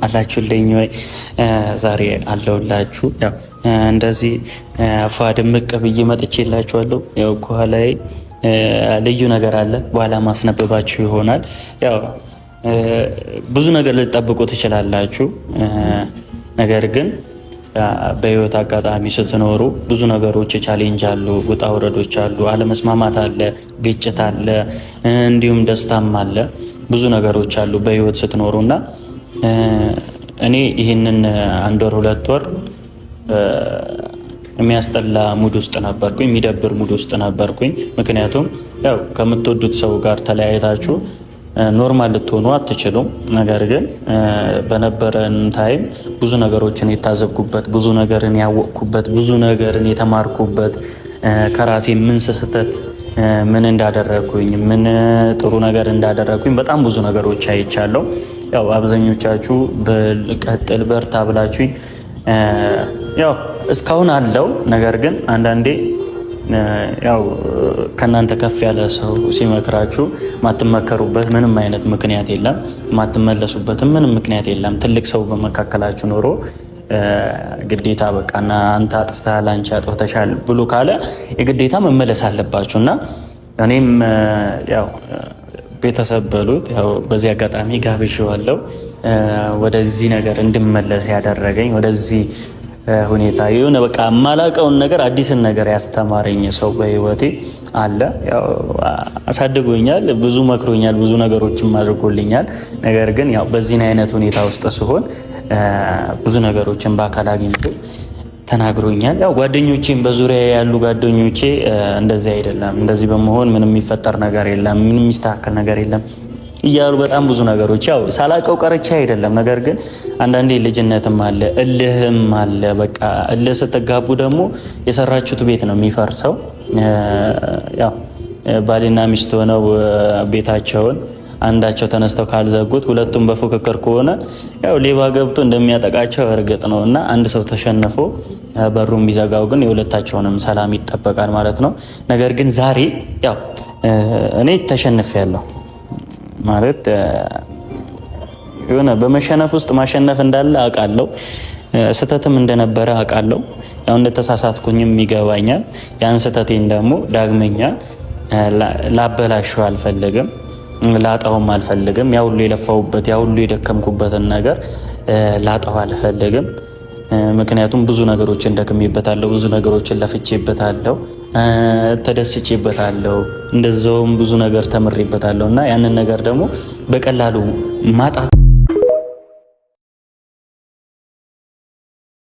አላችሁልኝ ወይ? ዛሬ አለውላችሁ። ያው እንደዚህ ፏ ድምቅ ብዬ መጥቼላችኋለሁ። ያው ከኋላዬ ልዩ ነገር አለ፣ በኋላ ማስነበባችሁ ይሆናል። ያው ብዙ ነገር ልትጠብቁ ትችላላችሁ። ነገር ግን በህይወት አጋጣሚ ስትኖሩ ብዙ ነገሮች ቻሌንጅ አሉ፣ ውጣ ውረዶች አሉ፣ አለመስማማት አለ፣ ግጭት አለ፣ እንዲሁም ደስታም አለ። ብዙ ነገሮች አሉ በህይወት ስትኖሩ እና እኔ ይህንን 1 ወር 2 ወር የሚያስጠላ ሙድ ውስጥ ነበርኩኝ፣ የሚደብር ሙድ ውስጥ ነበርኩኝ። ምክንያቱም ያው ከምትወዱት ሰው ጋር ተለያይታችሁ ኖርማል ልትሆኑ አትችሉም። ነገር ግን በነበረን ታይም ብዙ ነገሮችን የታዘብኩበት፣ ብዙ ነገርን ያወቅኩበት፣ ብዙ ነገርን የተማርኩበት ከራሴ ምን ስህተት ምን እንዳደረግኩኝ ምን ጥሩ ነገር እንዳደረግኩኝ በጣም ብዙ ነገሮች አይቻለሁ። ያው አብዛኞቻችሁ ቀጥል በርታ ብላችሁኝ ያው እስካሁን አለው። ነገር ግን አንዳንዴ ያው ከናንተ ከፍ ያለ ሰው ሲመክራችሁ ማትመከሩበት ምንም አይነት ምክንያት የለም፣ ማትመለሱበትም ምንም ምክንያት የለም። ትልቅ ሰው በመካከላችሁ ኖሮ ግዴታ በቃና አንተ አጥፍተሃል አንቺ አጥፍተሻል ብሎ ካለ የግዴታ መመለስ አለባችሁ እና እኔም ያው ቤተሰብ በሉት ያው በዚህ አጋጣሚ ጋብዤዋለሁ። ወደዚህ ነገር እንድመለስ ያደረገኝ ወደዚህ ሁኔታ የሆነ በቃ የማላውቀውን ነገር አዲስን ነገር ያስተማረኝ ሰው በህይወቴ አለ። ያው አሳድጎኛል፣ ብዙ መክሮኛል፣ ብዙ ነገሮችም አድርጎልኛል። ነገር ግን ያው በዚህ አይነት ሁኔታ ውስጥ ሲሆን ብዙ ነገሮችን በአካል አግኝቶ ተናግሮኛል። ያው ጓደኞቼም በዙሪያ ያሉ ጓደኞቼ እንደዚህ አይደለም፣ እንደዚህ በመሆን ምንም የሚፈጠር ነገር የለም፣ ምንም የሚስተካከል ነገር የለም እያሉ በጣም ብዙ ነገሮች ያው ሳላውቀው ቀርቼ አይደለም። ነገር ግን አንዳንዴ ልጅነትም አለ እልህም አለ። በቃ እልህ ስትጋቡ ደግሞ የሰራችሁት ቤት ነው የሚፈርሰው። ያው ባልና ሚስት ሆነው ቤታቸውን አንዳቸው ተነስተው ካልዘጉት ሁለቱም በፉክክር ከሆነ ያው ሌባ ገብቶ እንደሚያጠቃቸው እርግጥ ነው እና አንድ ሰው ተሸንፎ በሩን ቢዘጋው ግን የሁለታቸውንም ሰላም ይጠበቃል ማለት ነው። ነገር ግን ዛሬ ያው እኔ ተሸንፌያለሁ ማለት የሆነ በመሸነፍ ውስጥ ማሸነፍ እንዳለ አውቃለሁ፣ ስህተትም እንደነበረ አውቃለሁ። ያው እንደተሳሳትኩኝም ይገባኛል። ያን ስህተቴን ደግሞ ዳግመኛ ላበላሸው አልፈልግም፣ ላጣውም አልፈልግም። ያ ሁሉ የለፋውበት ያ ሁሉ የደከምኩበትን ነገር ላጣው አልፈልግም። ምክንያቱም ብዙ ነገሮችን ደክሜበታለሁ፣ ብዙ ነገሮችን ለፍቼበታለሁ፣ ተደስቼበታለሁ፣ እንደዛውም ብዙ ነገር ተምሬበታለሁ እና ያንን ነገር ደግሞ በቀላሉ ማጣት